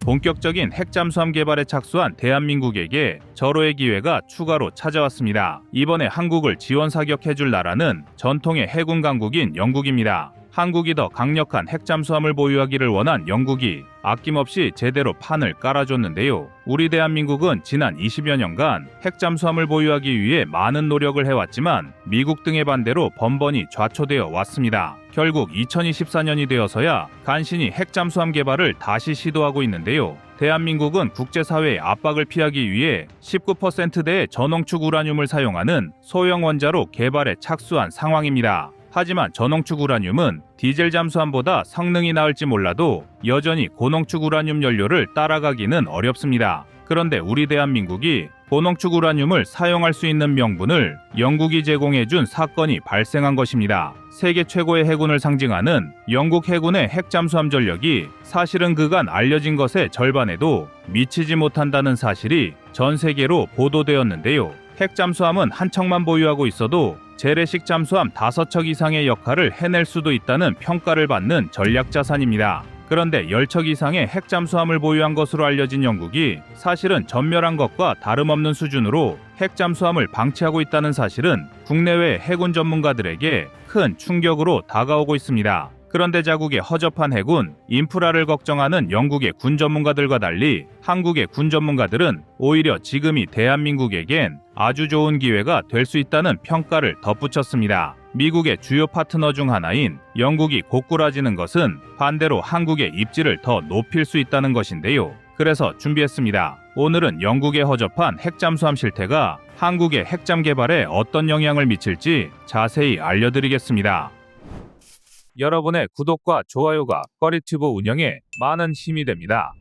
본격적인 핵잠수함 개발에 착수한 대한민국에게 절호의 기회가 추가로 찾아왔습니다. 이번에 한국을 지원 사격해줄 나라는 전통의 해군 강국인 영국입니다. 한국이 더 강력한 핵잠수함을 보유하기를 원한 영국이 아낌없이 제대로 판을 깔아줬는데요. 우리 대한민국은 지난 20여 년간 핵잠수함을 보유하기 위해 많은 노력을 해왔지만 미국 등의 반대로 번번이 좌초되어 왔습니다. 결국 2024년이 되어서야 간신히 핵잠수함 개발을 다시 시도하고 있는데요. 대한민국은 국제사회의 압박을 피하기 위해 19%대의 전홍축 우라늄을 사용하는 소형 원자로 개발에 착수한 상황입니다. 하지만 전홍축 우라늄은 디젤 잠수함보다 성능이 나을지 몰라도 여전히 고농축 우라늄 연료를 따라가기는 어렵습니다. 그런데 우리 대한민국이 고농축 우라늄을 사용할 수 있는 명분을 영국이 제공해준 사건이 발생한 것입니다. 세계 최고의 해군을 상징하는 영국 해군의 핵잠수함 전력이 사실은 그간 알려진 것의 절반에도 미치지 못한다는 사실이 전 세계로 보도되었는데요. 핵잠수함은 한 척만 보유하고 있어도 재래식 잠수함 5척 이상의 역할을 해낼 수도 있다는 평가를 받는 전략자산입니다. 그런데 10척 이상의 핵잠수함을 보유한 것으로 알려진 영국이 사실은 전멸한 것과 다름없는 수준으로 핵잠수함을 방치하고 있다는 사실은 국내외 해군 전문가들에게 큰 충격으로 다가오고 있습니다. 그런데 자국의 허접한 해군, 인프라를 걱정하는 영국의 군 전문가들과 달리 한국의 군 전문가들은 오히려 지금이 대한민국에겐 아주 좋은 기회가 될 수 있다는 평가를 덧붙였습니다. 미국의 주요 파트너 중 하나인 영국이 고꾸라지는 것은 반대로 한국의 입지를 더 높일 수 있다는 것인데요. 그래서 준비했습니다. 오늘은 영국의 허접한 핵잠수함 실태가 한국의 핵잠 개발에 어떤 영향을 미칠지 자세히 알려드리겠습니다. 여러분의 구독과 좋아요가 꺼리튜브 운영에 많은 힘이 됩니다.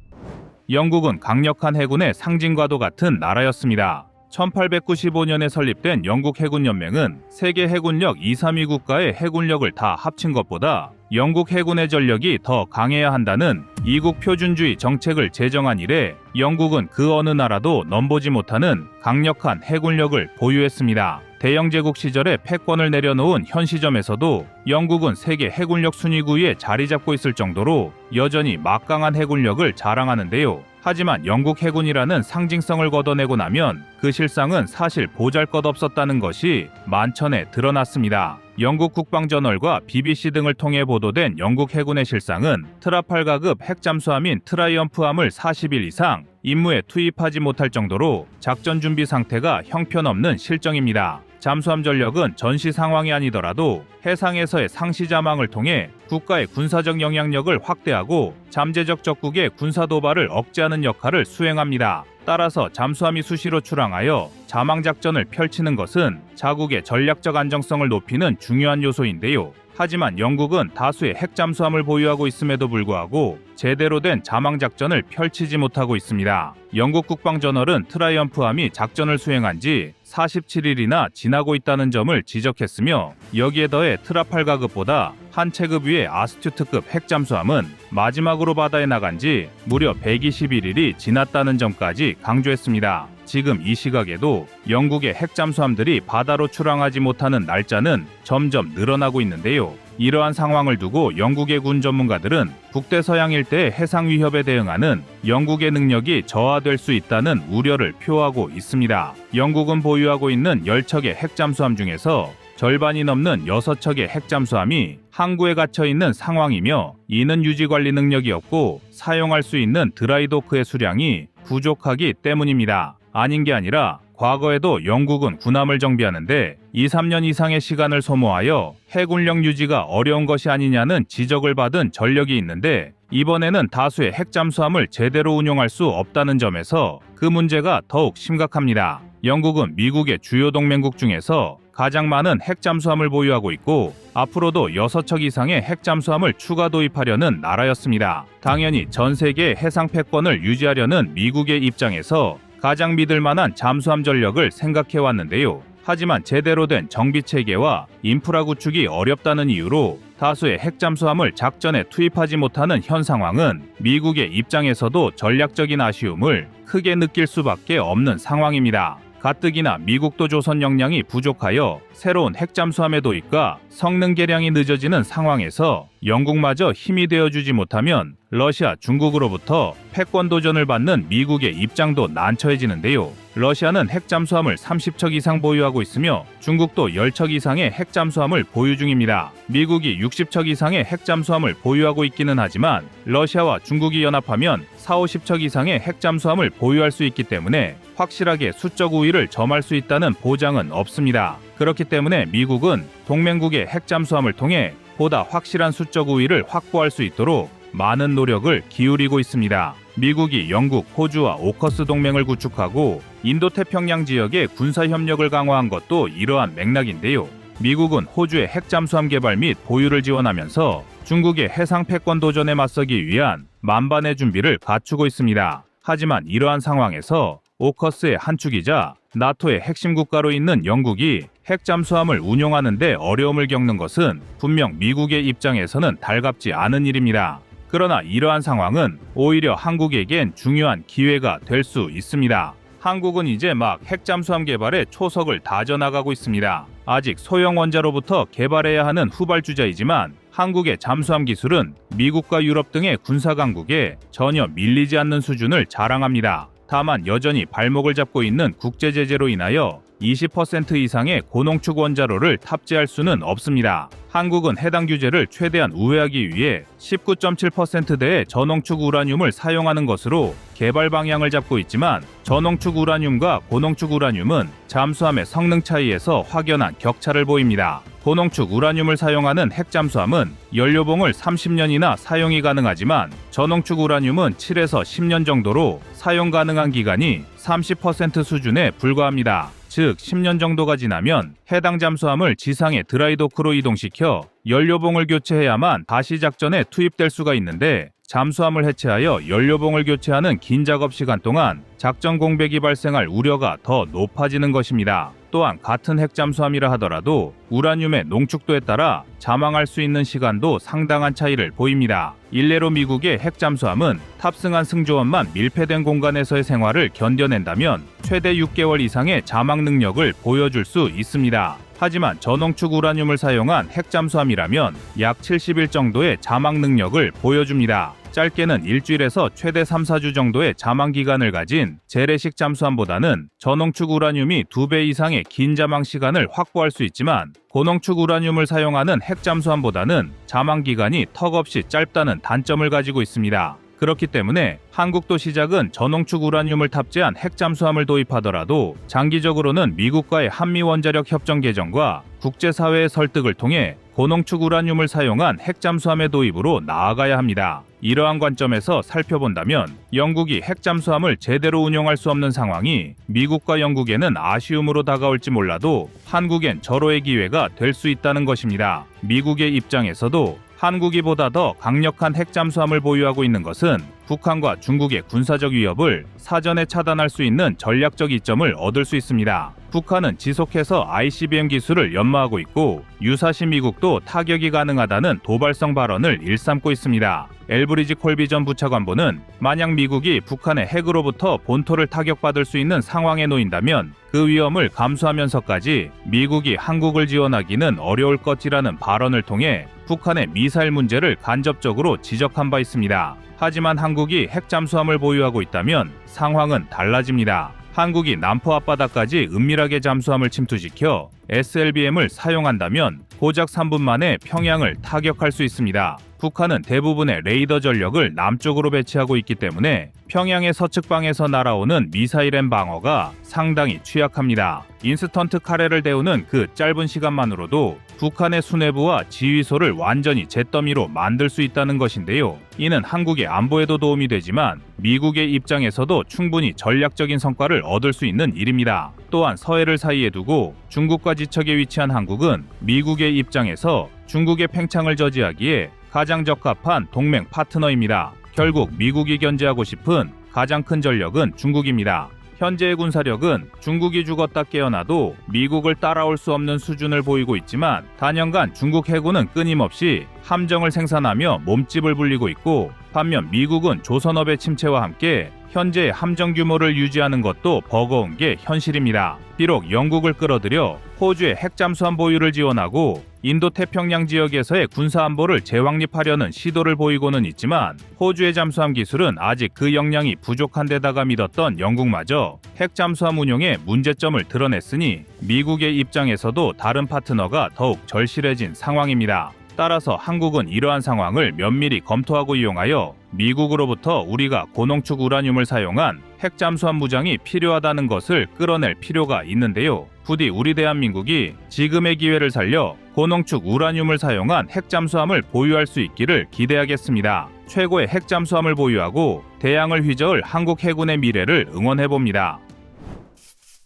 영국은 강력한 해군의 상징과도 같은 나라였습니다. 1895년에 설립된 영국 해군연맹은 세계 해군력 2, 3위 국가의 해군력을 다 합친 것보다 영국 해군의 전력이 더 강해야 한다는 이국 표준주의 정책을 제정한 이래 영국은 그 어느 나라도 넘보지 못하는 강력한 해군력을 보유했습니다. 대영제국 시절에 패권을 내려놓은 현 시점에서도 영국은 세계 해군력 순위 9위에 자리 잡고 있을 정도로 여전히 막강한 해군력을 자랑하는데요. 하지만 영국 해군이라는 상징성을 걷어내고 나면 그 실상은 사실 보잘것없었다는 것이 만천에 드러났습니다. 영국 국방저널과 BBC 등을 통해 보도된 영국 해군의 실상은 트라팔가급 핵잠수함인 트라이엄프함을 40일 이상 임무에 투입하지 못할 정도로 작전 준비 상태가 형편없는 실정입니다. 잠수함 전력은 전시 상황이 아니더라도 해상에서의 상시 자망을 통해 국가의 군사적 영향력을 확대하고 잠재적 적국의 군사 도발을 억제하는 역할을 수행합니다. 따라서 잠수함이 수시로 출항하여 자망 작전을 펼치는 것은 자국의 전략적 안정성을 높이는 중요한 요소인데요. 하지만 영국은 다수의 핵잠수함을 보유하고 있음에도 불구하고 제대로 된 자망 작전을 펼치지 못하고 있습니다. 영국 국방저널은 트라이엄프함이 작전을 수행한 지 47일이나 지나고 있다는 점을 지적했으며 여기에 더해 트라팔가급보다 한 체급 위의 아스튜트급 핵잠수함은 마지막으로 바다에 나간 지 무려 121일이 지났다는 점까지 강조했습니다. 지금 이 시각에도 영국의 핵잠수함들이 바다로 출항하지 못하는 날짜는 점점 늘어나고 있는데요. 이러한 상황을 두고 영국의 군 전문가들은 북대서양 일대의 해상 위협에 대응하는 영국의 능력이 저하될 수 있다는 우려를 표하고 있습니다. 영국은 보유하고 있는 10척의 핵잠수함 중에서 절반이 넘는 6척의 핵잠수함이 항구에 갇혀 있는 상황이며 이는 유지관리 능력이 없고 사용할 수 있는 드라이도크의 수량이 부족하기 때문입니다. 아닌 게 아니라 과거에도 영국은 군함을 정비하는데 2, 3년 이상의 시간을 소모하여 해군력 유지가 어려운 것이 아니냐는 지적을 받은 전력이 있는데 이번에는 다수의 핵잠수함을 제대로 운용할 수 없다는 점에서 그 문제가 더욱 심각합니다. 영국은 미국의 주요 동맹국 중에서 가장 많은 핵잠수함을 보유하고 있고 앞으로도 6척 이상의 핵잠수함을 추가 도입하려는 나라였습니다. 당연히 전 세계의 해상 패권을 유지하려는 미국의 입장에서 가장 믿을 만한 잠수함 전력을 생각해 왔는데요. 하지만 제대로 된 정비 체계와 인프라 구축이 어렵다는 이유로 다수의 핵잠수함을 작전에 투입하지 못하는 현 상황은 미국의 입장에서도 전략적인 아쉬움을 크게 느낄 수밖에 없는 상황입니다. 가뜩이나 미국도 조선 역량이 부족하여 새로운 핵잠수함의 도입과 성능 개량이 늦어지는 상황에서 영국마저 힘이 되어주지 못하면 러시아, 중국으로부터 패권 도전을 받는 미국의 입장도 난처해지는데요. 러시아는 핵잠수함을 30척 이상 보유하고 있으며 중국도 10척 이상의 핵잠수함을 보유 중입니다. 미국이 60척 이상의 핵잠수함을 보유하고 있기는 하지만 러시아와 중국이 연합하면 40~50척 이상의 핵잠수함을 보유할 수 있기 때문에 확실하게 수적 우위를 점할 수 있다는 보장은 없습니다. 그렇기 때문에 미국은 동맹국의 핵잠수함을 통해 보다 확실한 수적 우위를 확보할 수 있도록 많은 노력을 기울이고 있습니다. 미국이 영국, 호주와 오커스 동맹을 구축하고 인도태평양 지역의 군사 협력을 강화한 것도 이러한 맥락인데요. 미국은 호주의 핵잠수함 개발 및 보유를 지원하면서 중국의 해상 패권 도전에 맞서기 위한 만반의 준비를 갖추고 있습니다. 하지만 이러한 상황에서 오커스의 한 축이자 나토의 핵심 국가로 있는 영국이 핵잠수함을 운용하는 데 어려움을 겪는 것은 분명 미국의 입장에서는 달갑지 않은 일입니다. 그러나 이러한 상황은 오히려 한국에겐 중요한 기회가 될 수 있습니다. 한국은 이제 막 핵잠수함 개발에 초석을 다져나가고 있습니다. 아직 소형 원자로부터 개발해야 하는 후발주자이지만 한국의 잠수함 기술은 미국과 유럽 등의 군사 강국에 전혀 밀리지 않는 수준을 자랑합니다. 다만 여전히 발목을 잡고 있는 국제 제재로 인하여 20% 이상의 고농축 원자로를 탑재할 수는 없습니다. 한국은 해당 규제를 최대한 우회하기 위해 19.7%대의 저농축 우라늄을 사용하는 것으로 개발 방향을 잡고 있지만 저농축 우라늄과 고농축 우라늄은 잠수함의 성능 차이에서 확연한 격차를 보입니다. 고농축 우라늄을 사용하는 핵잠수함은 연료봉을 30년이나 사용이 가능하지만 저농축 우라늄은 7에서 10년 정도로 사용 가능한 기간이 30% 수준에 불과합니다. 즉 10년 정도가 지나면 해당 잠수함을 지상의 드라이도크로 이동시켜 연료봉을 교체해야만 다시 작전에 투입될 수가 있는데 잠수함을 해체하여 연료봉을 교체하는 긴 작업 시간 동안 작전 공백이 발생할 우려가 더 높아지는 것입니다. 또한 같은 핵잠수함이라 하더라도 우라늄의 농축도에 따라 자망할 수 있는 시간도 상당한 차이를 보입니다. 일례로 미국의 핵잠수함은 탑승한 승조원만 밀폐된 공간에서의 생활을 견뎌낸다면 최대 6개월 이상의 자망 능력을 보여줄 수 있습니다. 하지만 저농축 우라늄을 사용한 핵잠수함이라면 약 70일 정도의 자망 능력을 보여줍니다. 짧게는 일주일에서 최대 3~4주 정도의 자망 기간을 가진 재래식 잠수함보다는 저농축 우라늄이 2배 이상의 긴 자망 시간을 확보할 수 있지만 고농축 우라늄을 사용하는 핵잠수함보다는 자망 기간이 턱없이 짧다는 단점을 가지고 있습니다. 그렇기 때문에 한국도 시작은 저농축 우라늄을 탑재한 핵잠수함을 도입하더라도 장기적으로는 미국과의 한미 원자력 협정 개정과 국제사회의 설득을 통해 고농축 우라늄을 사용한 핵잠수함의 도입으로 나아가야 합니다. 이러한 관점에서 살펴본다면 영국이 핵잠수함을 제대로 운용할 수 없는 상황이 미국과 영국에는 아쉬움으로 다가올지 몰라도 한국엔 절호의 기회가 될 수 있다는 것입니다. 미국의 입장에서도 한국이 보다 더 강력한 핵잠수함을 보유하고 있는 것은 북한과 중국의 군사적 위협을 사전에 차단할 수 있는 전략적 이점을 얻을 수 있습니다. 북한은 지속해서 ICBM 기술을 연마하고 있고 유사시 미국도 타격이 가능하다는 도발성 발언을 일삼고 있습니다. 엘브리지 콜비 전 부차관보는 만약 미국이 북한의 핵으로부터 본토를 타격받을 수 있는 상황에 놓인다면 그 위험을 감수하면서까지 미국이 한국을 지원하기는 어려울 것이라는 발언을 통해 북한의 미사일 문제를 간접적으로 지적한 바 있습니다. 하지만 한국이 핵잠수함을 보유하고 있다면 상황은 달라집니다. 한국이 남포 앞바다까지 은밀하게 잠수함을 침투시켜 SLBM을 사용한다면 고작 3분 만에 평양을 타격할 수 있습니다. 북한은 대부분의 레이더 전력을 남쪽으로 배치하고 있기 때문에 평양의 서측방에서 날아오는 미사일의 방어가 상당히 취약합니다. 인스턴트 카레를 데우는 그 짧은 시간만으로도 북한의 수뇌부와 지휘소를 완전히 잿더미로 만들 수 있다는 것인데요. 이는 한국의 안보에도 도움이 되지만 미국의 입장에서도 충분히 전략적인 성과를 얻을 수 있는 일입니다. 또한 서해를 사이에 두고 중국과 지척에 위치한 한국은 미국의 입장에서 중국의 팽창을 저지하기에 가장 적합한 동맹 파트너입니다. 결국 미국이 견제하고 싶은 가장 큰 전력은 중국입니다. 현재의 군사력은 중국이 죽었다 깨어나도 미국을 따라올 수 없는 수준을 보이고 있지만 단연간 중국 해군은 끊임없이 함정을 생산하며 몸집을 불리고 있고 반면 미국은 조선업의 침체와 함께 현재의 함정 규모를 유지하는 것도 버거운 게 현실입니다. 비록 영국을 끌어들여 호주의 핵잠수함 보유를 지원하고 인도태평양 지역에서의 군사안보를 재확립하려는 시도를 보이고는 있지만 호주의 잠수함 기술은 아직 그 역량이 부족한 데다가 믿었던 영국마저 핵잠수함 운용의 문제점을 드러냈으니 미국의 입장에서도 다른 파트너가 더욱 절실해진 상황입니다. 따라서 한국은 이러한 상황을 면밀히 검토하고 이용하여 미국으로부터 우리가 고농축 우라늄을 사용한 핵잠수함 무장이 필요하다는 것을 끌어낼 필요가 있는데요. 부디 우리 대한민국이 지금의 기회를 살려 고농축 우라늄을 사용한 핵잠수함을 보유할 수 있기를 기대하겠습니다. 최고의 핵잠수함을 보유하고 대양을 휘저을 한국 해군의 미래를 응원해봅니다.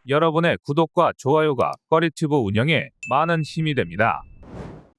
여러분의 구독과 좋아요가 꺼리튜브 운영에 많은 힘이 됩니다.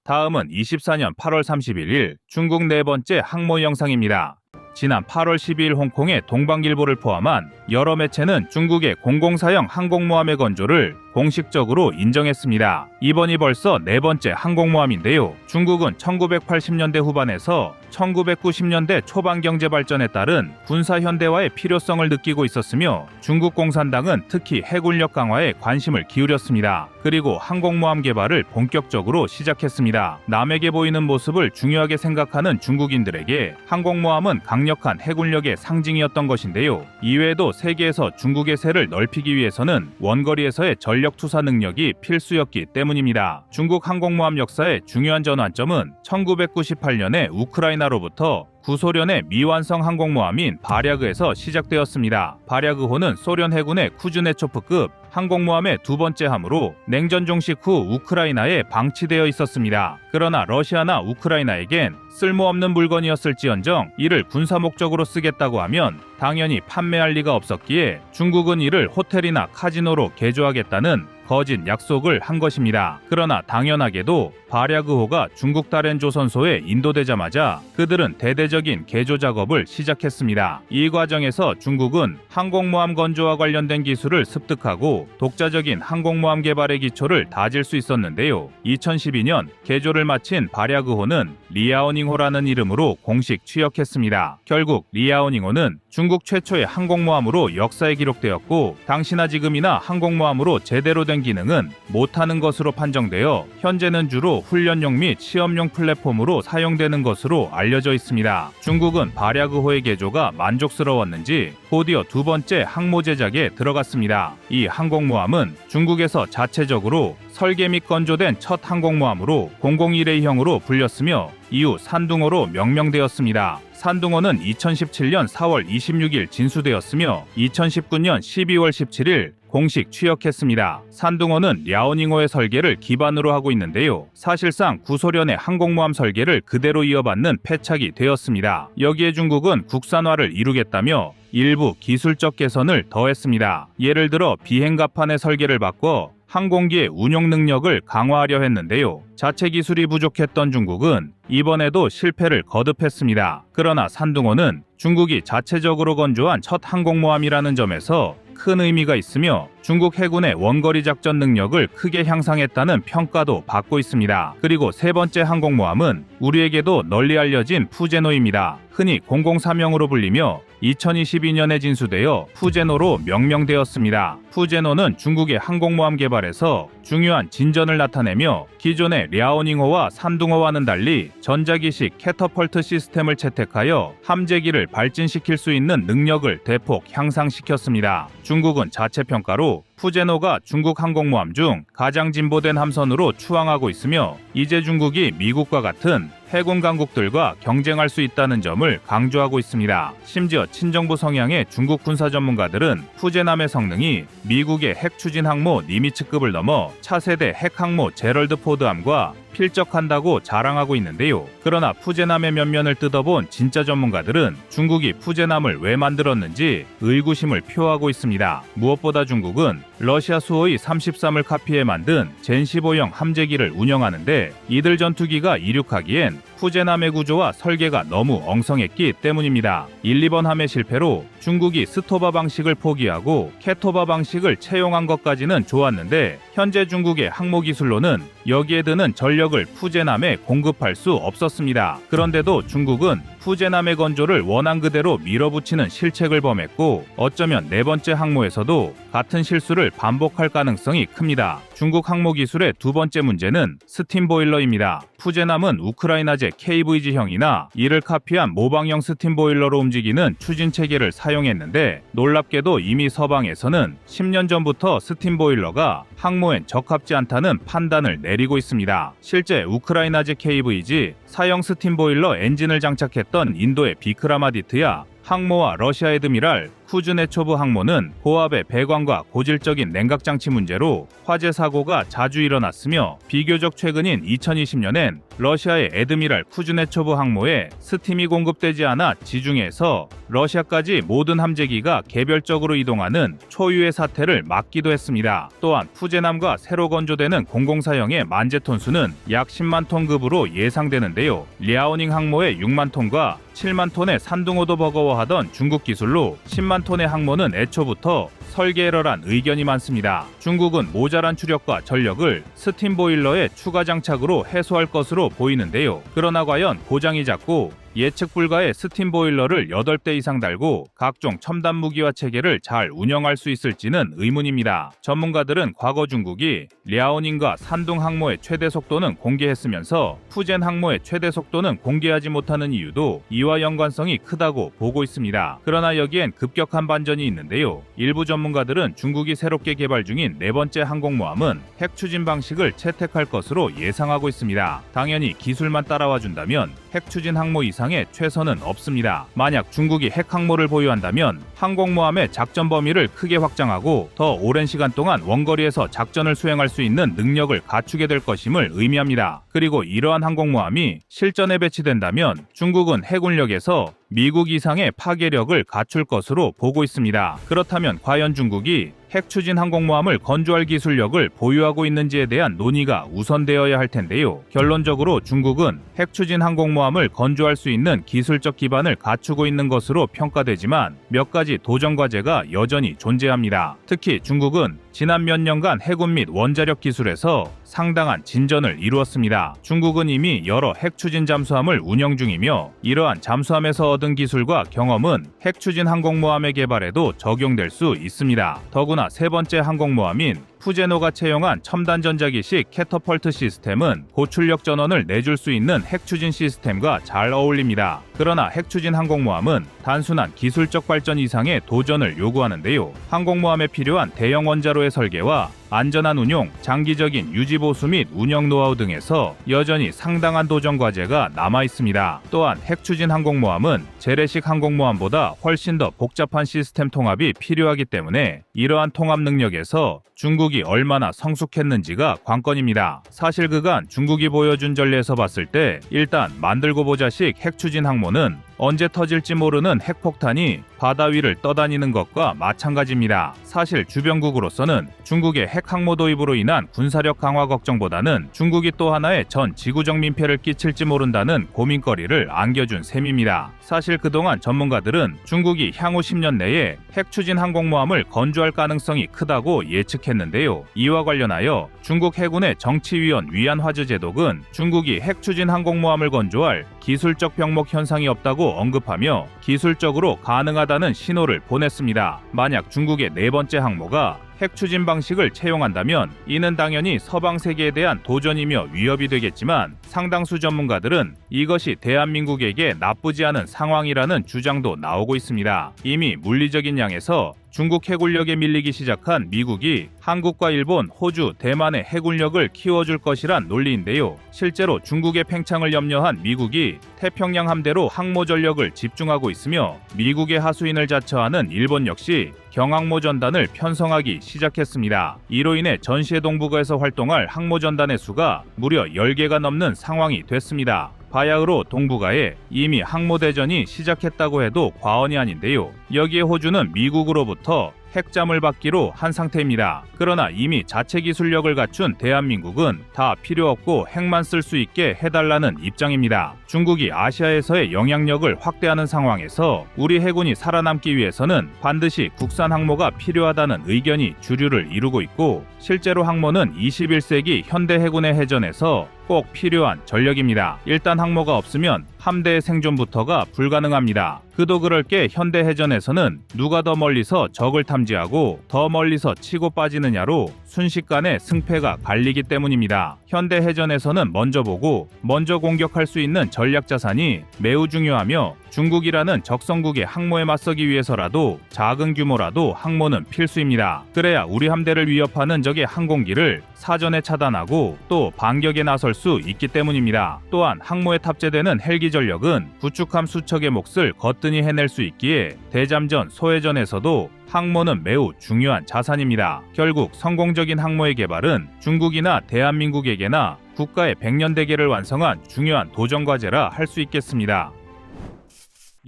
다음은 24년 8월 31일 중국 네 번째 항모 영상입니다. 지난 8월 12일 홍콩의 동방일보를 포함한 여러 매체는 중국의 공공사형 항공모함의 건조를 공식적으로 인정했습니다. 이번이 벌써 네 번째 항공모함인데요. 중국은 1980년대 후반에서 1990년대 초반 경제 발전에 따른 군사 현대화의 필요성을 느끼고 있었으며 중국 공산당은 특히 해군력 강화에 관심을 기울였습니다. 그리고 항공모함 개발을 본격적으로 시작했습니다. 남에게 보이는 모습을 중요하게 생각하는 중국인들에게 항공모함은 강력한 해군력의 상징이었던 것인데요. 이외에도 세계에서 중국의 세를 넓히기 위해서는 원거리에서의 전력 투사 능력이 필수였기 때문입니다. 중국 항공모함 역사의 중요한 전환점은 1998년에 우크라이나로부터 구소련의 미완성 항공모함인 바랴그에서 시작되었습니다. 바랴그호는 소련 해군의 쿠즈네초프급 항공모함의 두 번째 함으로 냉전 종식 후 우크라이나에 방치되어 있었습니다. 그러나 러시아나 우크라이나에겐 쓸모없는 물건이었을지언정 이를 군사 목적으로 쓰겠다고 하면 당연히 판매할 리가 없었기에 중국은 이를 호텔이나 카지노로 개조하겠다는 거짓 약속을 한 것입니다. 그러나 당연하게도 바랴그호가 중국 달엔 조선소에 인도되자마자 그들은 대대적인 개조 작업을 시작했습니다. 이 과정에서 중국은 항공모함 건조와 관련된 기술을 습득하고 독자적인 항공모함 개발의 기초를 다질 수 있었는데요. 2012년 개조를 마친 바랴그호는 리아오닝호라는 이름으로 공식 취역했습니다. 결국 리아오닝호는 중국 최초의 항공모함으로 역사에 기록되었고 당시나 지금이나 항공모함으로 제대로 된 기능은 못하는 것으로 판정되어 현재는 주로 훈련용 및 시험용 플랫폼으로 사용되는 것으로 알려져 있습니다. 중국은 바랴그호의 개조가 만족스러웠는지 곧이어 두 번째 항모 제작에 들어갔습니다. 이 항공모함은 중국에서 자체적으로 설계 및 건조된 첫 항공모함으로 001A형으로 불렸으며 이후 산둥호로 명명되었습니다. 산둥호는 2017년 4월 26일 진수되었으며 2019년 12월 17일 공식 취역했습니다. 산둥호는 랴오닝호의 설계를 기반으로 하고 있는데요. 사실상 구소련의 항공모함 설계를 그대로 이어받는 패착이 되었습니다. 여기에 중국은 국산화를 이루겠다며 일부 기술적 개선을 더했습니다. 예를 들어 비행갑판의 설계를 바꿔 항공기의 운용 능력을 강화하려 했는데요. 자체 기술이 부족했던 중국은 이번에도 실패를 거듭했습니다. 그러나 산둥호는 중국이 자체적으로 건조한 첫 항공모함이라는 점에서 큰 의미가 있으며 중국 해군의 원거리 작전 능력을 크게 향상했다는 평가도 받고 있습니다. 그리고 세 번째 항공모함은 우리에게도 널리 알려진 푸제노입니다. 흔히 003형으로 불리며 2022년에 진수되어 푸제노로 명명되었습니다. 푸제노는 중국의 항공모함 개발에서 중요한 진전을 나타내며 기존의 랴오닝호와 산둥호와는 달리 전자기식 캐터펄트 시스템을 채택하여 함재기를 발진시킬 수 있는 능력을 대폭 향상시켰습니다. 중국은 자체 평가로 푸제노가 중국 항공모함 중 가장 진보된 함선으로 추앙하고 있으며 이제 중국이 미국과 같은 해군 강국들과 경쟁할 수 있다는 점을 강조하고 있습니다. 심지어 친정부 성향의 중국 군사 전문가들은 푸제남의 성능이 미국의 핵 추진 항모 니미츠급을 넘어 차세대 핵항모 제럴드 포드함과 필적한다고 자랑하고 있는데요. 그러나 푸제남의 면면을 뜯어본 진짜 전문가들은 중국이 푸제남을 왜 만들었는지 의구심을 표하고 있습니다. 무엇보다 중국은 러시아 수호이 33을 카피해 만든 젠15형 함재기를 운영하는데 이들 전투기가 이륙하기엔 푸제남의 구조와 설계가 너무 엉성했기 때문입니다. 1, 2번 함의 실패로 중국이 스토바 방식을 포기하고 캐토바 방식을 채용한 것까지는 좋았는데 현재 중국의 항모 기술로는 여기에 드는 전력을 푸제남에 공급할 수 없었습니다. 그런데도 중국은 푸제남의 건조를 원한 그대로 밀어붙이는 실책을 범했고 어쩌면 네 번째 항모에서도 같은 실수를 반복할 가능성이 큽니다. 중국 항모 기술의 두 번째 문제는 스팀 보일러입니다. 푸제남은 우크라이나제 KVG형이나 이를 카피한 모방형 스팀 보일러로 움직이는 추진 체계를 사용했는데 놀랍게도 이미 서방에서는 10년 전부터 스팀 보일러가 항모엔 적합지 않다는 판단을 내리고 있습니다. 실제 우크라이나제 KVG 사형 스팀 보일러 엔진을 장착했던 인도의 비크라마디트야 항모와 러시아 에드미랄 쿠즈네초브 항모는 고압의 배관과 고질적인 냉각장치 문제로 화재 사고가 자주 일어났으며 비교적 최근인 2020년엔 러시아의 에드미랄 쿠즈네초브 항모에 스팀이 공급되지 않아 지중해에서 러시아까지 모든 함재기가 개별적으로 이동하는 초유의 사태를 막기도 했습니다. 또한 푸제남과 새로 건조되는 공공사형의 만재톤 수는 약 10만 톤 급으로 예상되는데요. 랴오닝 항모의 6만 톤과 7만 톤의 산둥호도 버거워하던 중국 기술로 10만 톤의 항모는 애초부터 설계 에러란 의견이 많습니다. 중국은 모자란 추력과 전력을 스팀 보일러의 추가 장착으로 해소할 것으로 보이는데요. 그러나 과연 고장이 잦고 예측 불가의 스팀 보일러를 8대 이상 달고 각종 첨단 무기화 체계를 잘 운영할 수 있을지는 의문입니다. 전문가들은 과거 중국이 랴오닝과 산둥 항모의 최대 속도는 공개했으면서 푸젠 항모의 최대 속도는 공개하지 못하는 이유도 이와 연관성이 크다고 보고 있습니다. 그러나 여기엔 급격한 반전이 있는데요. 일부 전문가들은 중국이 새롭게 개발 중인 네 번째 항공모함은 핵 추진 방식을 채택할 것으로 예상하고 있습니다. 당연히 기술만 따라와 준다면 핵 추진 항모 이상의 최선은 없습니다. 만약 중국이 핵 항모를 보유한다면 항공모함의 작전 범위를 크게 확장하고 더 오랜 시간 동안 원거리에서 작전을 수행할 수 있는 능력을 갖추게 될 것임을 의미합니다. 그리고 이러한 항공모함이 실전에 배치된다면 중국은 해군력에서 미국 이상의 파괴력을 갖출 것으로 보고 있습니다. 그렇다면 과연 중국이 핵 추진 항공모함을 건조할 기술력을 보유하고 있는지에 대한 논의가 우선되어야 할 텐데요. 결론적으로 중국은 핵 추진 항공모함을 건조할 수 있는 기술적 기반을 갖추고 있는 것으로 평가되지만 몇 가지 도전 과제가 여전히 존재합니다. 특히 중국은 지난 몇 년간 해군 및 원자력 기술에서 상당한 진전을 이루었습니다. 중국은 이미 여러 핵 추진 잠수함을 운영 중이며 이러한 잠수함에서 얻은 기술과 경험은 핵 추진 항공모함의 개발에도 적용될 수 있습니다. 더구나 세 번째 항공모함인 푸제노가 채용한 첨단 전자기식 캐터펄트 시스템은 고출력 전원을 내줄 수 있는 핵 추진 시스템과 잘 어울립니다. 그러나 핵 추진 항공모함은 단순한 기술적 발전 이상의 도전을 요구하는데요. 항공모함에 필요한 대형 원자로의 설계와 안전한 운용, 장기적인 유지 보수 및 운영 노하우 등에서 여전히 상당한 도전 과제가 남아 있습니다. 또한 핵 추진 항공모함은 재래식 항공모함보다 훨씬 더 복잡한 시스템 통합이 필요하기 때문에 이러한 통합 능력에서 중국이 얼마나 성숙했는지가 관건입니다. 사실 그간 중국이 보여준 전례에서 봤을 때 일단 만들고 보자식 핵 추진 항모는 언제 터질지 모르는 핵폭탄이 바다 위를 떠다니는 것과 마찬가지입니다. 사실 주변국으로서는 중국의 핵 항모 도입으로 인한 군사력 강화 걱정보다는 중국이 또 하나의 전 지구적 민폐를 끼칠지 모른다는 고민거리를 안겨준 셈입니다. 사실 그동안 전문가들은 중국이 향후 10년 내에 핵 추진 항공모함을 건조할 가능성이 크다고 예측했는데요. 이와 관련하여 중국 해군의 정치위원 위안화즈 제독은 중국이 핵 추진 항공모함을 건조할 기술적 병목 현상이 없다고 언급하며 기술적으로 가능하다는 신호를 보냈습니다. 만약 중국의 네 번째 항모가 핵 추진 방식을 채용한다면 이는 당연히 서방 세계에 대한 도전이며 위협이 되겠지만 상당수 전문가들은 이것이 대한민국에게 나쁘지 않은 상황이라는 주장도 나오고 있습니다. 이미 물리적인 양에서 중국 해군력에 밀리기 시작한 미국이 한국과 일본, 호주, 대만의 해군력을 키워줄 것이란 논리인데요. 실제로 중국의 팽창을 염려한 미국이 태평양 함대로 항모 전력을 집중하고 있으며 미국의 하수인을 자처하는 일본 역시 경항모 전단을 편성하기 시작했습니다. 이로 인해 전시의 동북아에서 활동할 항모 전단의 수가 무려 10개가 넘는 상황이 됐습니다. 바야흐로 동북아에 이미 항모대전이 시작했다고 해도 과언이 아닌데요. 여기에 호주는 미국으로부터 핵잠을 받기로 한 상태입니다. 그러나 이미 자체 기술력을 갖춘 대한민국은 다 필요 없고 핵만 쓸 수 있게 해달라는 입장입니다. 중국이 아시아에서의 영향력을 확대하는 상황에서 우리 해군이 살아남기 위해서는 반드시 국산 항모가 필요하다는 의견이 주류를 이루고 있고 실제로 항모는 21세기 현대 해군의 해전에서 꼭 필요한 전력입니다. 일단 항모가 없으면 함대의 생존부터가 불가능합니다. 그도 그럴 게 현대해전에서는 누가 더 멀리서 적을 탐지하고 더 멀리서 치고 빠지느냐로 순식간에 승패가 갈리기 때문입니다. 현대해전에서는 먼저 보고 먼저 공격할 수 있는 전략 자산이 매우 중요하며 중국이라는 적성국의 항모에 맞서기 위해서라도 작은 규모라도 항모는 필수입니다. 그래야 우리 함대를 위협하는 적의 항공기를 사전에 차단하고 또 반격에 나설 수 있기 때문입니다. 또한 항모에 탑재되는 헬기 전력은 구축함 수척의 몫을 거뜬히 해낼 수 있기에 대잠전, 소해전에서도 항모는 매우 중요한 자산입니다. 결국 성공적인 항모의 개발은 중국이나 대한민국에게나 국가의 100년 대계를 완성한 중요한 도전과제라 할 수 있겠습니다.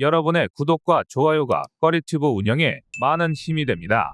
여러분의 구독과 좋아요가 꺼리튜브 운영에 많은 힘이 됩니다.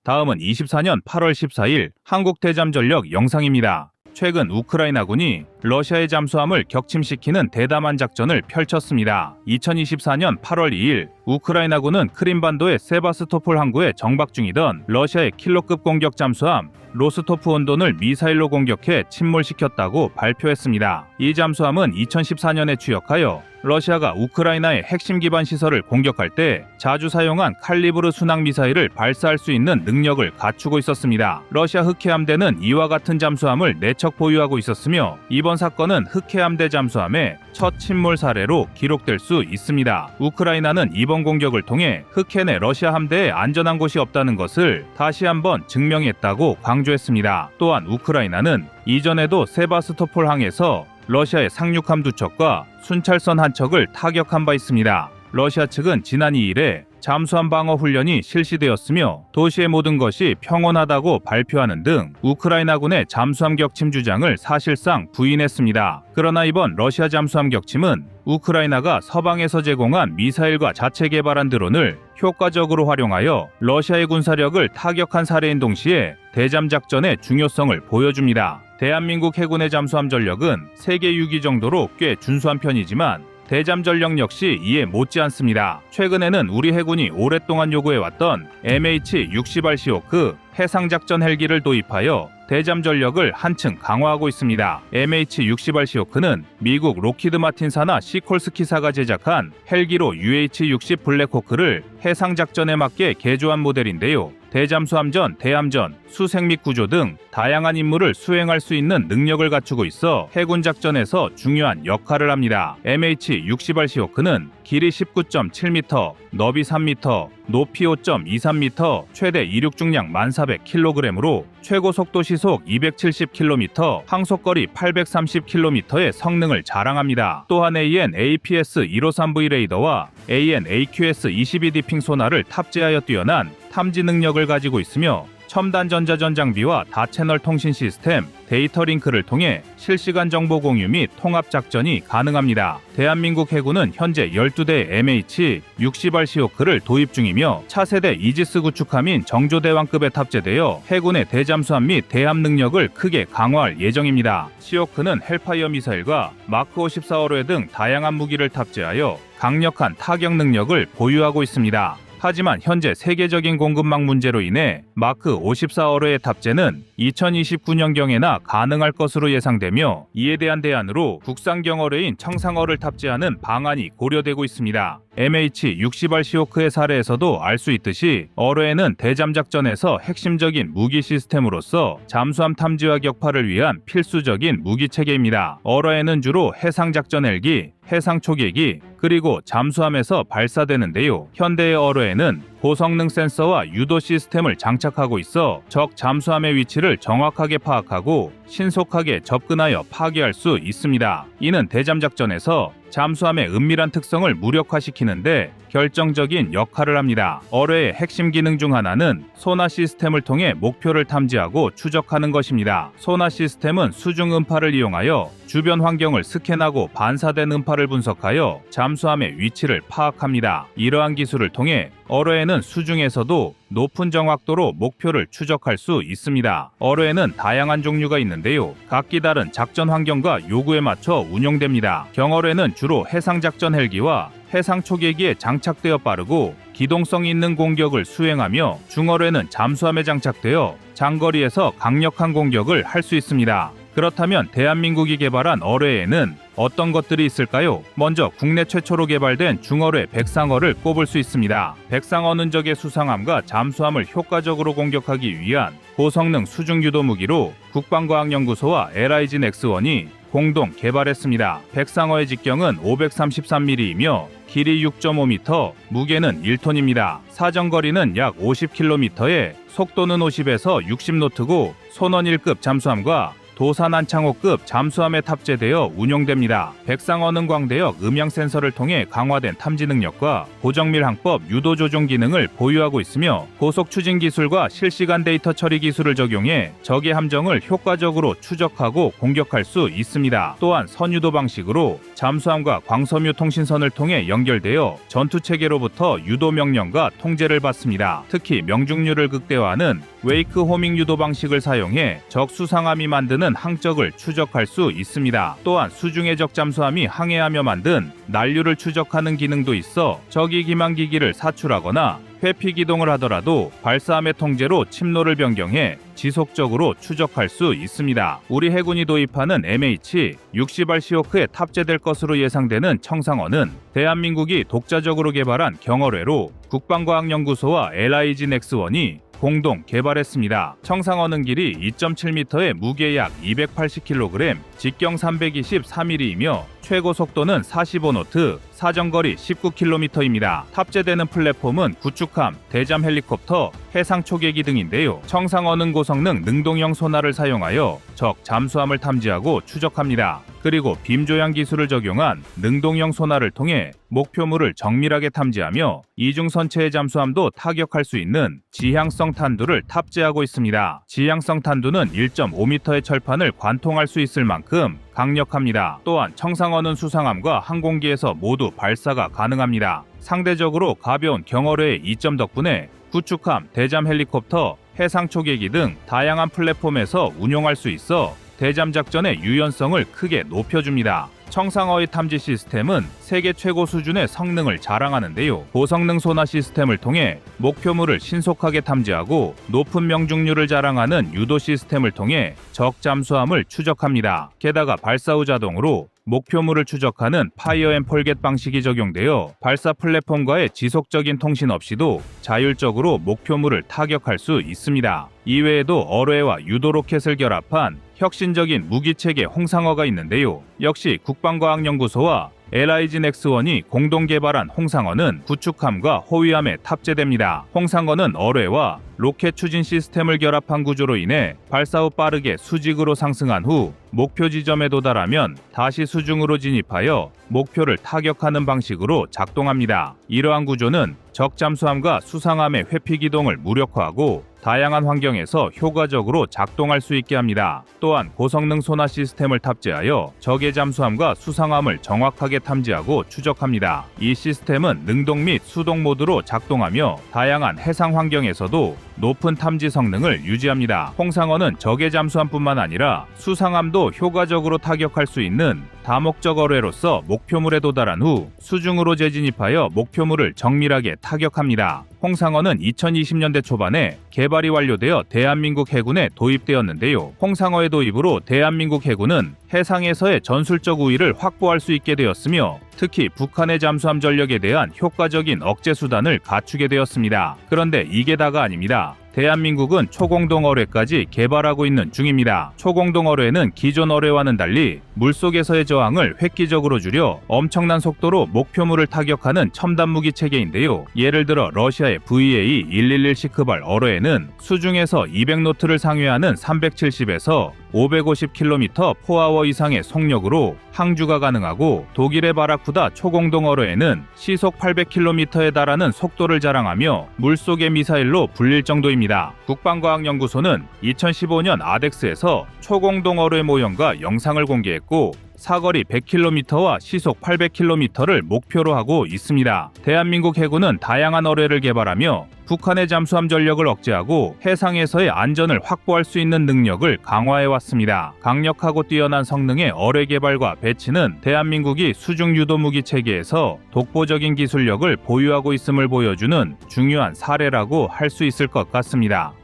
다음은 24년 8월 14일 한국 대잠전력 영상입니다. 최근 우크라이나군이 러시아의 잠수함을 격침시키는 대담한 작전을 펼쳤습니다. 2024년 8월 2일 우크라이나군은 크림반도의 세바스토폴 항구에 정박 중이던 러시아의 킬러급 공격 잠수함 로스토프 온돈을 미사일로 공격해 침몰시켰다고 발표했습니다. 이 잠수함은 2014년에 추역하여 러시아가 우크라이나의 핵심 기반 시설을 공격할 때 자주 사용한 칼리브르 순항 미사일을 발사할 수 있는 능력을 갖추고 있었습니다. 러시아 흑해함대는 이와 같은 잠수함을 4척 보유하고 있었으며 이번 사건은 흑해함대 잠수함의 첫 침몰 사례로 기록될 수 있습니다. 우크라이나는 이번 공격을 통해 흑해 내 러시아 함대에 안전한 곳이 없다는 것을 다시 한번 증명했다고 강조했습니다. 또한 우크라이나는 이전에도 세바스토폴 항에서 러시아의 상륙함 2척과 순찰선 1척을 타격한 바 있습니다. 러시아 측은 지난 2일에 잠수함 방어 훈련이 실시되었으며 도시의 모든 것이 평온하다고 발표하는 등 우크라이나군의 잠수함 격침 주장을 사실상 부인했습니다. 그러나 이번 러시아 잠수함 격침은 우크라이나가 서방에서 제공한 미사일과 자체 개발한 드론을 효과적으로 활용하여 러시아의 군사력을 타격한 사례인 동시에 대잠 작전의 중요성을 보여줍니다. 대한민국 해군의 잠수함 전력은 세계 6위 정도로 꽤 준수한 편이지만 대잠 전력 역시 이에 못지않습니다. 최근에는 우리 해군이 오랫동안 요구해왔던 MH-60R 시호크 해상작전 헬기를 도입하여 대잠 전력을 한층 강화하고 있습니다. MH-60R 시호크는 미국 로키드 마틴사나 시콜스키사가 제작한 헬기로 UH-60 블랙호크를 해상작전에 맞게 개조한 모델인데요. 대잠수함전, 대함전, 수색 및 구조 등 다양한 임무를 수행할 수 있는 능력을 갖추고 있어 해군 작전에서 중요한 역할을 합니다. MH-60R 시호크는 길이 19.7m, 너비 3m, 높이 5.23m, 최대 이륙 중량 1400kg으로 최고 속도 시속 270km, 항속거리 830km의 성능을 자랑합니다. 또한 AN APS-153V 레이더와 AN AQS-22D 핑 소나를 탑재하여 뛰어난 탐지 능력을 가지고 있으며 첨단 전자전 장비와 다채널 통신 시스템, 데이터 링크를 통해 실시간 정보 공유 및 통합 작전이 가능합니다. 대한민국 해군은 현재 12대 MH-60R 시호크를 도입 중이며 차세대 이지스 구축함인 정조대왕급에 탑재되어 해군의 대잠수함 및 대함 능력을 크게 강화할 예정입니다. 시호크는 헬파이어 미사일과 마크 54어로해 등 다양한 무기를 탑재하여 강력한 타격 능력을 보유하고 있습니다. 하지만 현재 세계적인 공급망 문제로 인해 마크 54어로의 탑재는 2029년경에나 가능할 것으로 예상되며 이에 대한 대안으로 국산 경어뢰인 청상어를 탑재하는 방안이 고려되고 있습니다. MH-60R 시호크의 사례에서도 알 수 있듯이 어뢰에는 대잠작전에서 핵심적인 무기 시스템으로서 잠수함 탐지와 격파를 위한 필수적인 무기체계입니다. 어뢰에는 주로 해상작전 헬기, 해상 초계기, 그리고 잠수함에서 발사되는데요. 현대의 어뢰에는 고성능 센서와 유도 시스템을 장착하고 있어 적 잠수함의 위치를 정확하게 파악하고 신속하게 접근하여 파괴할 수 있습니다. 이는 대잠작전에서 잠수함의 은밀한 특성을 무력화시키는데 결정적인 역할을 합니다. 어뢰의 핵심 기능 중 하나는 소나 시스템을 통해 목표를 탐지하고 추적하는 것입니다. 소나 시스템은 수중 음파를 이용하여 주변 환경을 스캔하고 반사된 음파를 분석하여 잠수함의 위치를 파악합니다. 이러한 기술을 통해 어뢰에는 수중에서도 높은 정확도로 목표를 추적할 수 있습니다. 어뢰에는 다양한 종류가 있는데요. 각기 다른 작전 환경과 요구에 맞춰 운용됩니다. 경어뢰는 주로 해상작전 헬기와 해상 초계기에 장착되어 빠르고 기동성 있는 공격을 수행하며 중어뢰는 잠수함에 장착되어 장거리에서 강력한 공격을 할 수 있습니다. 그렇다면 대한민국이 개발한 어뢰에는 어떤 것들이 있을까요? 먼저 국내 최초로 개발된 중어뢰 백상어를 꼽을 수 있습니다. 백상어는 적의 수상함과 잠수함을 효과적으로 공격하기 위한 고성능 수중 유도 무기로 국방과학연구소와 LIG 넥스원이 공동 개발했습니다. 백상어의 직경은 533mm이며 길이 6.5m, 무게는 1톤입니다. 사정거리는 약 50km에 속도는 50에서 60노트고 손원 1급 잠수함과 도산 안창호급 잠수함에 탑재되어 운용됩니다. 백상어는 광대역 음향 센서를 통해 강화된 탐지 능력과 고정밀 항법 유도 조종 기능을 보유하고 있으며 고속 추진 기술과 실시간 데이터 처리 기술을 적용해 적의 함정을 효과적으로 추적하고 공격할 수 있습니다. 또한 선유도 방식으로 잠수함과 광섬유 통신선을 통해 연결되어 전투 체계로부터 유도 명령과 통제를 받습니다. 특히 명중률을 극대화하는 웨이크 호밍 유도 방식을 사용해 적 수상함이 만드는 항적을 추적할 수 있습니다. 또한 수중의 적 잠수함이 항해하며 만든 난류를 추적하는 기능도 있어 적이 기만기기를 사출하거나 회피 기동을 하더라도 발사함의 통제로 침로를 변경해 지속적으로 추적할 수 있습니다. 우리 해군이 도입하는 MH-60R 시호크에 탑재될 것으로 예상되는 청상어는 대한민국이 독자적으로 개발한 경어뢰로 국방과학연구소와 LIG 넥스원이 공동 개발했습니다. 청상어는 길이 2.7m에 무게 약 280kg, 직경 323mm이며 최고 속도는 45노트, 사정거리 19km입니다. 탑재되는 플랫폼은 구축함, 대잠 헬리콥터, 해상 초계기 등인데요. 청상어는 고성능 능동형 소나를 사용하여 적 잠수함을 탐지하고 추적합니다. 그리고 빔 조향 기술을 적용한 능동형 소나를 통해 목표물을 정밀하게 탐지하며 이중 선체의 잠수함도 타격할 수 있는 지향성 탄두를 탑재하고 있습니다. 지향성 탄두는 1.5m의 철판을 관통할 수 있을 만큼 강력합니다. 또한 청상어는 수상함과 항공기에서 모두 발사가 가능합니다. 상대적으로 가벼운 경어뢰의 이점 덕분에 구축함, 대잠 헬리콥터, 해상 초계기 등 다양한 플랫폼에서 운용할 수 있어 대잠 작전의 유연성을 크게 높여줍니다. 청상어의 탐지 시스템은 세계 최고 수준의 성능을 자랑하는데요. 고성능 소나 시스템을 통해 목표물을 신속하게 탐지하고 높은 명중률을 자랑하는 유도 시스템을 통해 적 잠수함을 추적합니다. 게다가 발사 후 자동으로 목표물을 추적하는 파이어 앤 폴겟 방식이 적용되어 발사 플랫폼과의 지속적인 통신 없이도 자율적으로 목표물을 타격할 수 있습니다. 이외에도 어뢰와 유도 로켓을 결합한 혁신적인 무기체계 홍상어가 있는데요. 역시 국방과학연구소와 LIG 넥스원이 공동 개발한 홍상어는 구축함과 호위함에 탑재됩니다. 홍상어는 어뢰와 로켓 추진 시스템을 결합한 구조로 인해 발사 후 빠르게 수직으로 상승한 후 목표 지점에 도달하면 다시 수중으로 진입하여 목표를 타격하는 방식으로 작동합니다. 이러한 구조는 적 잠수함과 수상함의 회피 기동을 무력화하고 다양한 환경에서 효과적으로 작동할 수 있게 합니다. 또한 고성능 소나 시스템을 탑재하여 적의 잠수함과 수상함을 정확하게 탐지하고 추적합니다. 이 시스템은 능동 및 수동 모드로 작동하며 다양한 해상 환경에서도 높은 탐지 성능을 유지합니다. 홍상어는 적의 잠수함뿐만 아니라 수상함도 효과적으로 타격할 수 있는 다목적 어뢰로서 목표물에 도달한 후 수중으로 재진입하여 목표물을 정밀하게 타격합니다. 홍상어는 2020년대 초반에 개발이 완료되어 대한민국 해군에 도입되었는데요. 홍상어의 도입으로 대한민국 해군은 해상에서의 전술적 우위를 확보할 수 있게 되었으며 특히 북한의 잠수함 전력에 대한 효과적인 억제 수단을 갖추게 되었습니다. 그런데 이게 다가 아닙니다. 대한민국은 초공동 어뢰까지 개발하고 있는 중입니다. 초공동 어뢰는 기존 어뢰와는 달리 물속에서의 저항을 획기적으로 줄여 엄청난 속도로 목표물을 타격하는 첨단 무기 체계인데요. 예를 들어 러시아의 VA-111 시크발 어뢰에는 수중에서 200노트를 상회하는 370에서 550km 포아워 이상의 속력으로 항주가 가능하고 독일의 바라쿠다 초공동 어뢰에는 시속 800km에 달하는 속도를 자랑하며 물속의 미사일로 불릴 정도입니다. 국방과학연구소는 2015년 아덱스에서 초공동 어뢰 모형과 영상을 공개했고 사거리 100km와 시속 800km를 목표로 하고 있습니다. 대한민국 해군은 다양한 어뢰를 개발하며 북한의 잠수함 전력을 억제하고 해상에서의 안전을 확보할 수 있는 능력을 강화해왔습니다. 강력하고 뛰어난 성능의 어뢰 개발과 배치는 대한민국이 수중 유도 무기 체계에서 독보적인 기술력을 보유하고 있음을 보여주는 중요한 사례라고 할 수 있을 것 같습니다.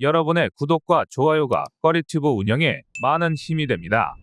여러분의 구독과 좋아요가 꺼리튜브 운영에 많은 힘이 됩니다.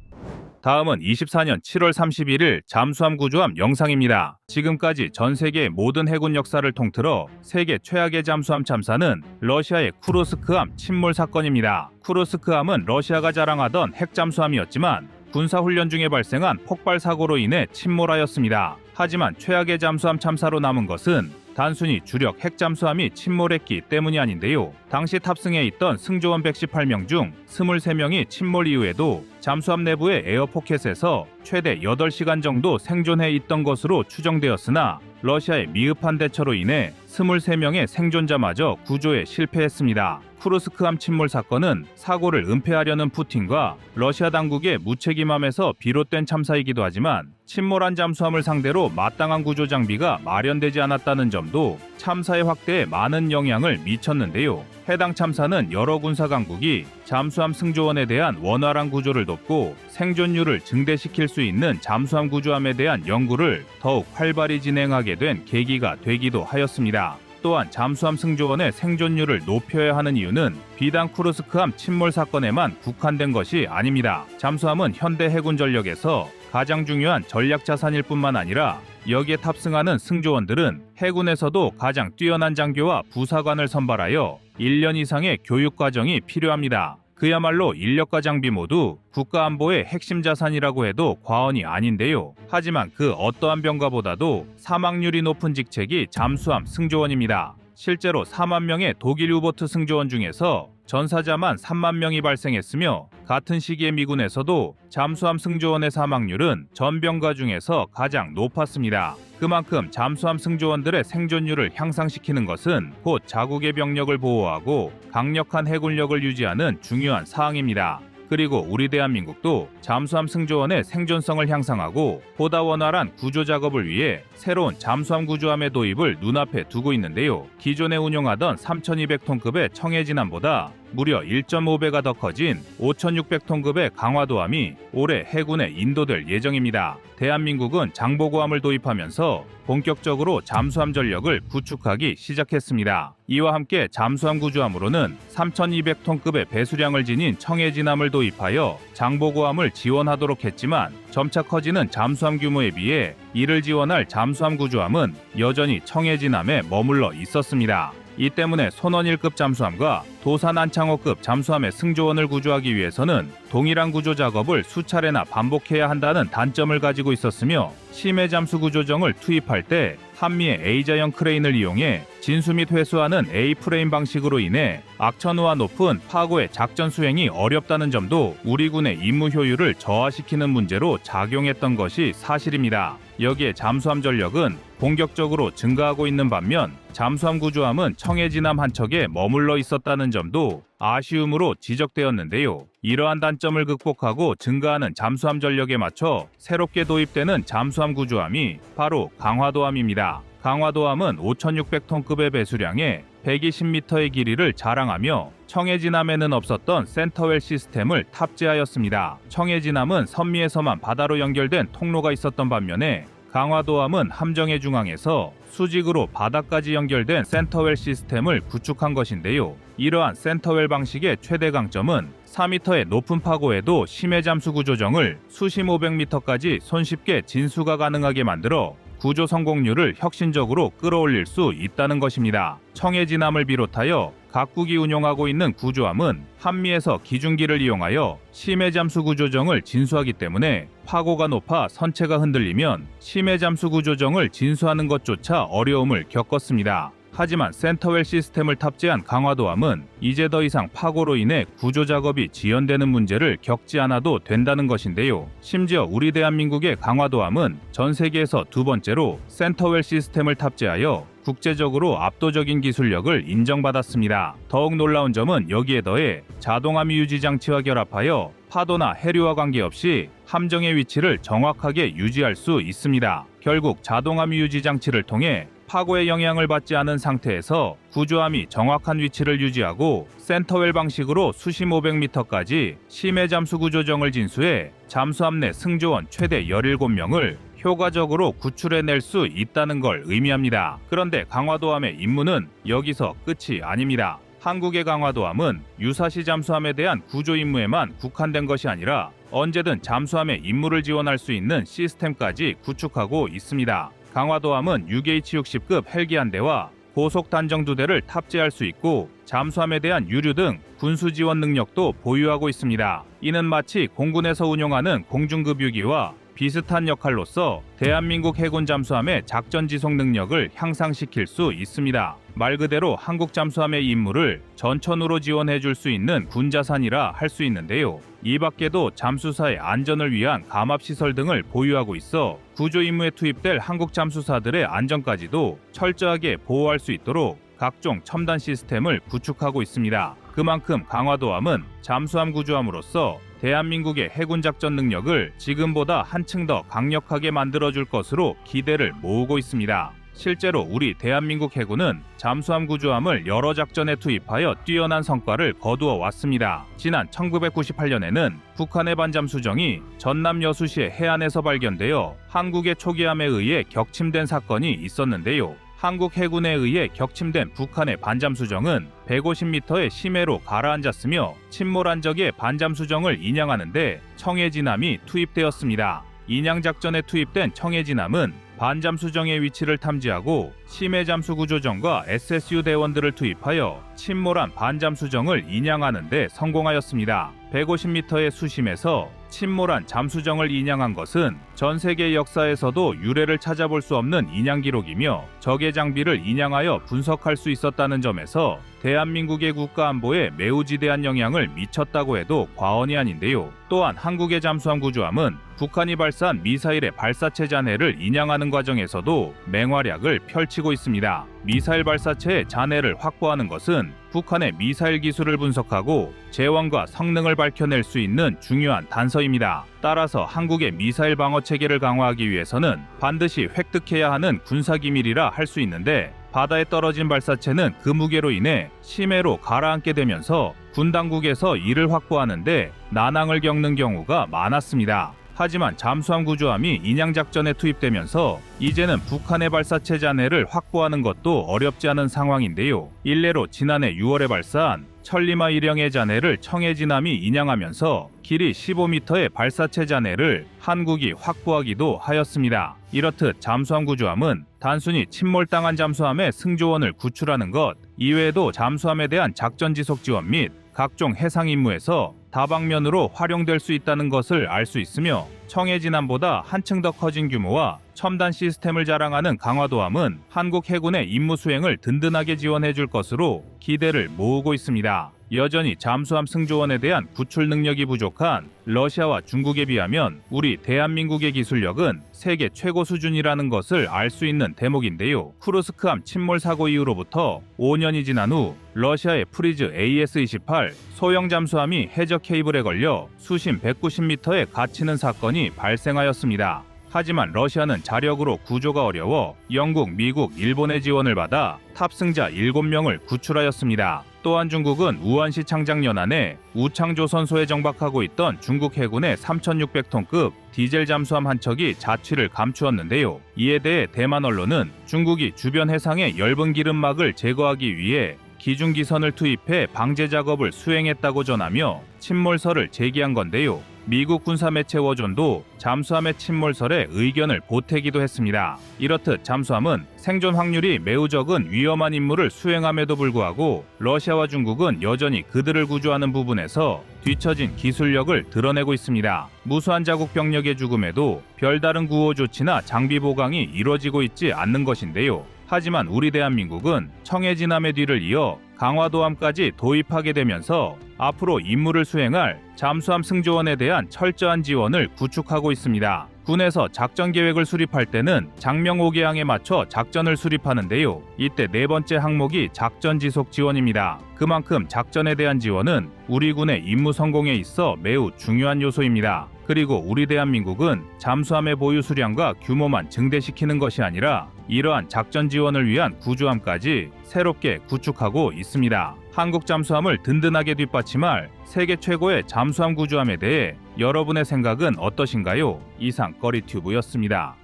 다음은 24년 7월 31일 잠수함 구조함 영상입니다. 지금까지 전 세계의 모든 해군 역사를 통틀어 세계 최악의 잠수함 참사는 러시아의 쿠르스크함 침몰 사건입니다. 쿠르스크함은 러시아가 자랑하던 핵잠수함이었지만 군사훈련 중에 발생한 폭발 사고로 인해 침몰하였습니다. 하지만 최악의 잠수함 참사로 남은 것은 단순히 주력 핵잠수함이 침몰했기 때문이 아닌데요. 당시 탑승해 있던 승조원 118명 중 23명이 침몰 이후에도 잠수함 내부의 에어포켓에서 최대 8시간 정도 생존해 있던 것으로 추정되었으나 러시아의 미흡한 대처로 인해 23명의 생존자마저 구조에 실패했습니다. 쿠르스크함 침몰 사건은 사고를 은폐하려는 푸틴과 러시아 당국의 무책임함에서 비롯된 참사이기도 하지만 침몰한 잠수함을 상대로 마땅한 구조 장비가 마련되지 않았다는 점도 참사의 확대에 많은 영향을 미쳤는데요. 해당 참사는 여러 군사 강국이 잠수함 승조원에 대한 원활한 구조를 돕고 생존율을 증대시킬 수 있는 잠수함 구조함에 대한 연구를 더욱 활발히 진행하게 된 계기가 되기도 하였습니다. 또한 잠수함 승조원의 생존율을 높여야 하는 이유는 비단 쿠르스크함 침몰 사건에만 국한된 것이 아닙니다. 잠수함은 현대 해군 전력에서 가장 중요한 전략 자산일 뿐만 아니라 여기에 탑승하는 승조원들은 해군에서도 가장 뛰어난 장교와 부사관을 선발하여 1년 이상의 교육 과정이 필요합니다. 그야말로 인력과 장비 모두 국가안보의 핵심 자산이라고 해도 과언이 아닌데요. 하지만 그 어떠한 병가보다도 사망률이 높은 직책이 잠수함 승조원입니다. 실제로 4만 명의 독일 유보트 승조원 중에서 전사자만 3만 명이 발생했으며 같은 시기에 미군에서도 잠수함 승조원의 사망률은 전 병가 중에서 가장 높았습니다. 그만큼 잠수함 승조원들의 생존율을 향상시키는 것은 곧 자국의 병력을 보호하고 강력한 해군력을 유지하는 중요한 사항입니다. 그리고 우리 대한민국도 잠수함 승조원의 생존성을 향상하고 보다 원활한 구조 작업을 위해 새로운 잠수함 구조함의 도입을 눈앞에 두고 있는데요. 기존에 운용하던 3,200톤급의 청해진함보다 무려 1.5배가 더 커진 5,600톤급의 강화도함이 올해 해군에 인도될 예정입니다. 대한민국은 장보고함을 도입하면서 본격적으로 잠수함 전력을 구축하기 시작했습니다. 이와 함께 잠수함 구조함으로는 3,200톤급의 배수량을 지닌 청해진함을 도입하여 장보고함을 지원하도록 했지만 점차 커지는 잠수함 규모에 비해 이를 지원할 잠수함 구조함은 여전히 청해진함에 머물러 있었습니다. 이 때문에 손원 1급 잠수함과 도산 안창호급 잠수함의 승조원을 구조하기 위해서는 동일한 구조 작업을 수차례나 반복해야 한다는 단점을 가지고 있었으며 심해 잠수 구조정을 투입할 때 한미의 A자형 크레인을 이용해 진수 및 회수하는 A-프레임 방식으로 인해 악천후와 높은 파고의 작전 수행이 어렵다는 점도 우리 군의 임무 효율을 저하시키는 문제로 작용했던 것이 사실입니다. 여기에 잠수함 전력은 본격적으로 증가하고 있는 반면 잠수함 구조함은 청해진함 한 척에 머물러 있었다는 점도 아쉬움으로 지적되었는데요. 이러한 단점을 극복하고 증가하는 잠수함 전력에 맞춰 새롭게 도입되는 잠수함 구조함이 바로 강화도함입니다. 강화도함은 5,600톤급의 배수량에 120m의 길이를 자랑하며 청해진함에는 없었던 센터웰 시스템을 탑재하였습니다. 청해진함은 선미에서만 바다로 연결된 통로가 있었던 반면에 강화도함은 함정의 중앙에서 수직으로 바다까지 연결된 센터웰 시스템을 구축한 것인데요. 이러한 센터웰 방식의 최대 강점은 4m의 높은 파고에도 심해 잠수 구조정을 수심 500m까지 손쉽게 진수가 가능하게 만들어 구조 성공률을 혁신적으로 끌어올릴 수 있다는 것입니다. 청해진함을 비롯하여 각국이 운용하고 있는 구조함은 한미에서 기중기를 이용하여 심해 잠수 구조정을 진수하기 때문에 파고가 높아 선체가 흔들리면 심해 잠수 구조정을 진수하는 것조차 어려움을 겪었습니다. 하지만 센터웰 시스템을 탑재한 강화도함은 이제 더 이상 파고로 인해 구조 작업이 지연되는 문제를 겪지 않아도 된다는 것인데요. 심지어 우리 대한민국의 강화도함은 전 세계에서 두 번째로 센터웰 시스템을 탑재하여 국제적으로 압도적인 기술력을 인정받았습니다. 더욱 놀라운 점은 여기에 더해 자동함 유지 장치와 결합하여 파도나 해류와 관계없이 함정의 위치를 정확하게 유지할 수 있습니다. 결국 자동함 유지 장치를 통해 파고의 영향을 받지 않은 상태에서 구조함이 정확한 위치를 유지하고 센터웰 방식으로 수심 500m까지 심해 잠수 구조정을 진수해 잠수함 내 승조원 최대 17명을 효과적으로 구출해낼 수 있다는 걸 의미합니다. 그런데 강화도함의 임무는 여기서 끝이 아닙니다. 한국의 강화도함은 유사시 잠수함에 대한 구조 임무에만 국한된 것이 아니라 언제든 잠수함에 임무를 지원할 수 있는 시스템까지 구축하고 있습니다. 강화도함은 UH-60급 헬기 한 대와 고속 단정 2대를 탑재할 수 있고 잠수함에 대한 유류 등 군수 지원 능력도 보유하고 있습니다. 이는 마치 공군에서 운용하는 공중급유기와 비슷한 역할로서 대한민국 해군 잠수함의 작전 지속 능력을 향상시킬 수 있습니다. 말 그대로 한국 잠수함의 임무를 전천후로 지원해 줄 수 있는 군자산이라 할 수 있는데요. 이 밖에도 잠수사의 안전을 위한 감압시설 등을 보유하고 있어 구조 임무에 투입될 한국 잠수사들의 안전까지도 철저하게 보호할 수 있도록 각종 첨단 시스템을 구축하고 있습니다. 그만큼 강화도함은 잠수함 구조함으로써 대한민국의 해군 작전 능력을 지금보다 한층 더 강력하게 만들어줄 것으로 기대를 모으고 있습니다. 실제로 우리 대한민국 해군은 잠수함 구조함을 여러 작전에 투입하여 뛰어난 성과를 거두어 왔습니다. 지난 1998년에는 북한의 반잠수정이 전남 여수시의 해안에서 발견되어 한국의 초기함에 의해 격침된 사건이 있었는데요. 한국 해군에 의해 격침된 북한의 반잠수정은 150m의 심해로 가라앉았으며 침몰한 적의 반잠수정을 인양하는 데 청해진함이 투입되었습니다. 인양작전에 투입된 청해진함은 반잠수정의 위치를 탐지하고 심해잠수구조정과 SSU 대원들을 투입하여 침몰한 반잠수정을 인양하는 데 성공하였습니다. 150m의 수심에서 침몰한 잠수정을 인양한 것은 전 세계 역사에서도 유례를 찾아볼 수 없는 인양 기록이며 적의 장비를 인양하여 분석할 수 있었다는 점에서 대한민국의 국가안보에 매우 지대한 영향을 미쳤다고 해도 과언이 아닌데요. 또한 한국의 잠수함 구조함은 북한이 발사한 미사일의 발사체 잔해를 인양하는 과정에서도 맹활약을 펼치고 있습니다. 미사일 발사체의 잔해를 확보하는 것은 북한의 미사일 기술을 분석하고 제원과 성능을 밝혀낼 수 있는 중요한 단서입니다. 따라서 한국의 미사일 방어 체계를 강화하기 위해서는 반드시 획득해야 하는 군사기밀이라 할 수 있는데 바다에 떨어진 발사체는 그 무게로 인해 심해로 가라앉게 되면서 군 당국에서 이를 확보하는데 난항을 겪는 경우가 많았습니다. 하지만 잠수함 구조함이 인양작전에 투입되면서 이제는 북한의 발사체 잔해를 확보하는 것도 어렵지 않은 상황인데요. 일례로 지난해 6월에 발사한 천리마 1형의 잔해를 청해진함이 인양하면서 길이 15m의 발사체 잔해를 한국이 확보하기도 하였습니다. 이렇듯 잠수함 구조함은 단순히 침몰당한 잠수함의 승조원을 구출하는 것 이외에도 잠수함에 대한 작전 지속 지원 및 각종 해상 임무에서 다방면으로 활용될 수 있다는 것을 알 수 있으며 청해진함보다 한층 더 커진 규모와 첨단 시스템을 자랑하는 강화도함은 한국 해군의 임무 수행을 든든하게 지원해 줄 것으로 기대를 모으고 있습니다. 여전히 잠수함 승조원에 대한 구출 능력이 부족한 러시아와 중국에 비하면 우리 대한민국의 기술력은 세계 최고 수준이라는 것을 알 수 있는 대목인데요. 쿠르스크함 침몰 사고 이후로부터 5년이 지난 후 러시아의 프리즈 AS-28 소형 잠수함이 해저 케이블에 걸려 수심 190m에 갇히는 사건이 발생하였습니다. 하지만 러시아는 자력으로 구조가 어려워 영국, 미국, 일본의 지원을 받아 탑승자 7명을 구출하였습니다. 또한 중국은 우한시 창작연안에 우창조선소에 정박하고 있던 중국 해군의 3600톤급 디젤 잠수함 한 척이 자취를 감추었는데요. 이에 대해 대만 언론은 중국이 주변 해상의 엷은 기름막을 제거하기 위해 기중기선을 투입해 방제 작업을 수행했다고 전하며 침몰설을 제기한 건데요. 미국 군사매체 워존도 잠수함의 침몰설에 의견을 보태기도 했습니다. 이렇듯 잠수함은 생존 확률이 매우 적은 위험한 임무를 수행함에도 불구하고 러시아와 중국은 여전히 그들을 구조하는 부분에서 뒤처진 기술력을 드러내고 있습니다. 무수한 자국 병력의 죽음에도 별다른 구호 조치나 장비 보강이 이루어지고 있지 않는 것인데요. 하지만 우리 대한민국은 청해진함의 뒤를 이어 강화도함까지 도입하게 되면서 앞으로 임무를 수행할 잠수함 승조원에 대한 철저한 지원을 구축하고 있습니다. 군에서 작전 계획을 수립할 때는 장명 5개항에 맞춰 작전을 수립하는데요. 이때 네 번째 항목이 작전 지속 지원입니다. 그만큼 작전에 대한 지원은 우리 군의 임무 성공에 있어 매우 중요한 요소입니다. 그리고 우리 대한민국은 잠수함의 보유 수량과 규모만 증대시키는 것이 아니라 이러한 작전 지원을 위한 구조함까지 새롭게 구축하고 있습니다. 한국 잠수함을 든든하게 뒷받침할 세계 최고의 잠수함 구조함에 대해 여러분의 생각은 어떠신가요? 이상 꺼리튜브였습니다.